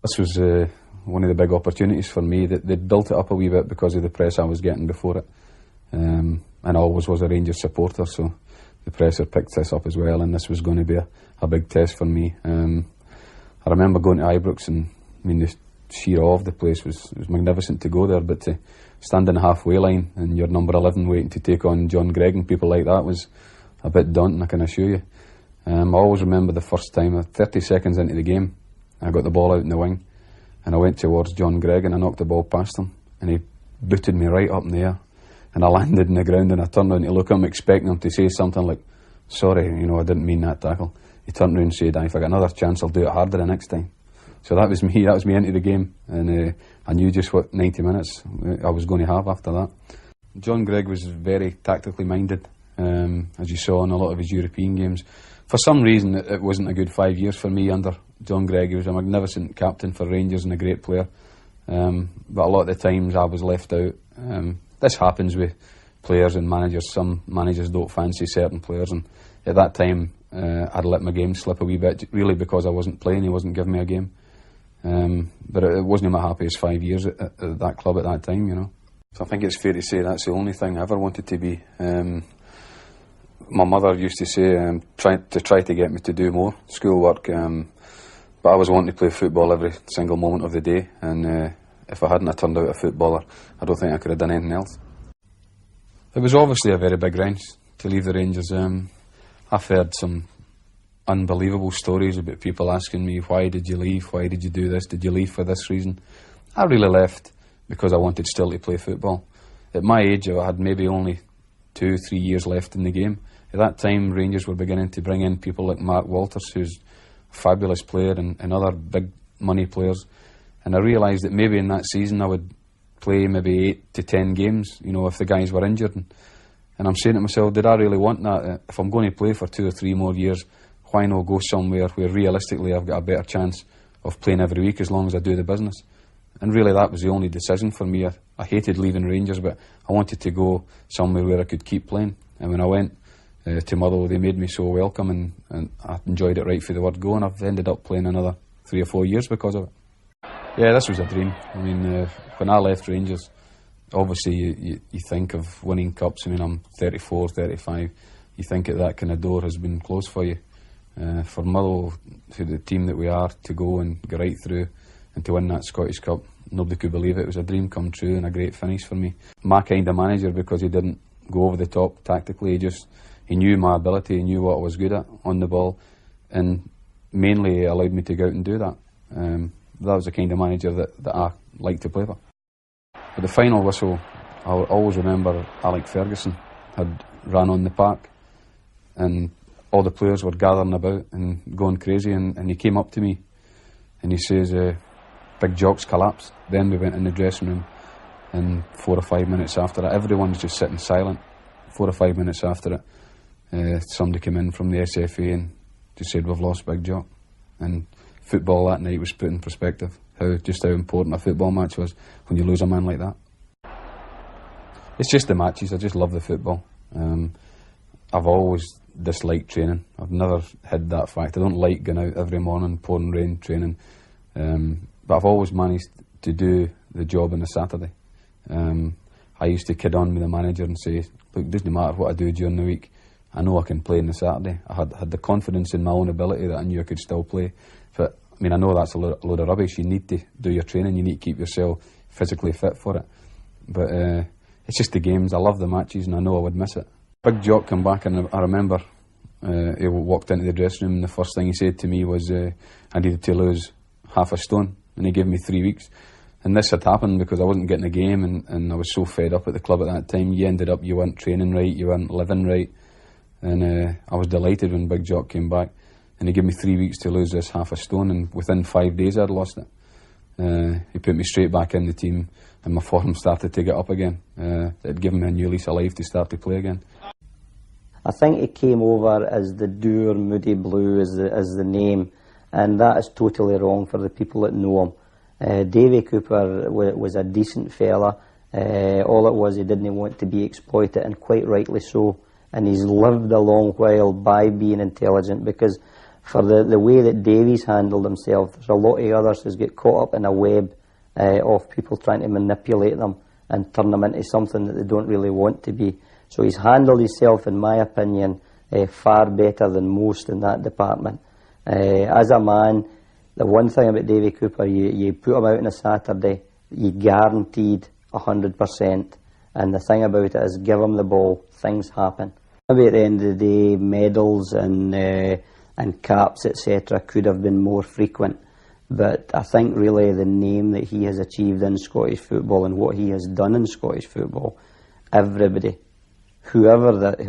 This was one of the big opportunities for me. They'd built it up a wee bit because of the press I was getting before it. And I always was a Rangers supporter, so the press had picked this up as well, and this was going to be a big test for me. I remember going to Ibrox, and I mean, the sheer awe of the place was magnificent to go there, but to stand in the halfway line and you're number 11 waiting to take on John Gregg and people like that was a bit daunting, I can assure you. I always remember the first time, 30 seconds into the game, I got the ball out in the wing and I went towards John Gregg and I knocked the ball past him and he booted me right up in the air and I landed in the ground and I turned around to look at him expecting him to say something like, sorry, you know, I didn't mean that tackle. He turned around and said, if I get another chance I'll do it harder the next time. So that was me into the game, and I knew just what 90 minutes I was going to have after that. John Gregg was very tactically minded, as you saw in a lot of his European games. For some reason it wasn't a good 5 years for me under John Gregg. He was a magnificent captain for Rangers and a great player, but a lot of the times I was left out. This happens with players and managers. Some managers don't fancy certain players, and at that time I'd let my game slip a wee bit, really because I wasn't playing, he wasn't giving me a game. But it wasn't my happiest 5 years at that club at that time, you know. So I think it's fair to say that's the only thing I ever wanted to be. My mother used to say, try to get me to do more schoolwork, but I was wanting to play football every single moment of the day, and if I hadn't turned out a footballer, I don't think I could have done anything else. It was obviously a very big wrench to leave the Rangers. I've heard some unbelievable stories about people asking me, why did you leave, why did you do this, did you leave for this reason? I really left because I wanted still to play football. At my age I had maybe only 2-3 years left in the game. At that time Rangers were beginning to bring in people like Mark Walters, who's a fabulous player, and other big money players, and I realised that maybe in that season I would play maybe 8 to 10 games, you know, if the guys were injured, and I'm saying to myself, did I really want that? If I'm going to play for 2 or 3 more years, why not go somewhere where realistically I've got a better chance of playing every week as long as I do the business? And really that was the only decision for me. I hated leaving Rangers, but I wanted to go somewhere where I could keep playing. And when I went to Motherwell, they made me so welcome, and I enjoyed it right from the word go, and I've ended up playing another 3 or 4 years because of it. Yeah, this was a dream. I mean, when I left Rangers, obviously you think of winning cups. I mean, I'm 34, 35. You think that kind of door has been closed for you. For Motherwell, to the team that we are, to go and get right through and to win that Scottish Cup, nobody could believe it. It was a dream come true and a great finish for me. My kind of manager, because he didn't go over the top tactically, he knew my ability, he knew what I was good at on the ball, and mainly he allowed me to go out and do that. That was the kind of manager that I liked to play for. At the final whistle, I'll always remember Alec Ferguson had ran on the park, and all the players were gathering about and going crazy, and he came up to me and he says, Big Jock's collapsed. Then we went in the dressing room, and 4 or 5 minutes after that, everyone was just sitting silent. 4 or 5 minutes after it, somebody came in from the SFA and just said, we've lost Big Jock. And football that night was put in perspective, how important a football match was when you lose a man like that. It's just the matches. I just love the football. I've always disliked training. I've never hid that fact. I don't like going out every morning, pouring rain, training. But I've always managed to do the job on a Saturday. I used to kid on with the manager and say, look, it doesn't matter what I do during the week, I know I can play on the Saturday. I had the confidence in my own ability that I knew I could still play. But I mean, I know that's a load of rubbish. You need to do your training, you need to keep yourself physically fit for it. But it's just the games. I love the matches, and I know I would miss it. Big Jock came back, and I remember he walked into the dressing room, and the first thing he said to me was I needed to lose half a stone, and he gave me 3 weeks. And this had happened because I wasn't getting a game, and I was so fed up at the club at that time. You weren't training right, you weren't living right, and I was delighted when Big Jock came back, and he gave me 3 weeks to lose this half a stone, and within 5 days I'd lost it. He put me straight back in the team, and my form started to get up again. It'd given me a new lease of life to start to play again. I think he came over as the dour, moody blue as the name, and that is totally wrong for the people that know him. Davie Cooper was a decent fella. All it was, he didn't want to be exploited, and quite rightly so. And he's lived a long while by being intelligent, because for the way that Davie's handled himself. There's a lot of others who's get caught up in a web of people trying to manipulate them and turn them into something that they don't really want to be. So he's handled himself, in my opinion, far better than most in that department. As a man, the one thing about Davie Cooper, you put him out on a Saturday, you guaranteed 100%. And the thing about it is, give him the ball, things happen. Maybe at the end of the day, medals and caps, etc., could have been more frequent. But I think really the name that he has achieved in Scottish football and what he has done in Scottish football, everybody, whoever that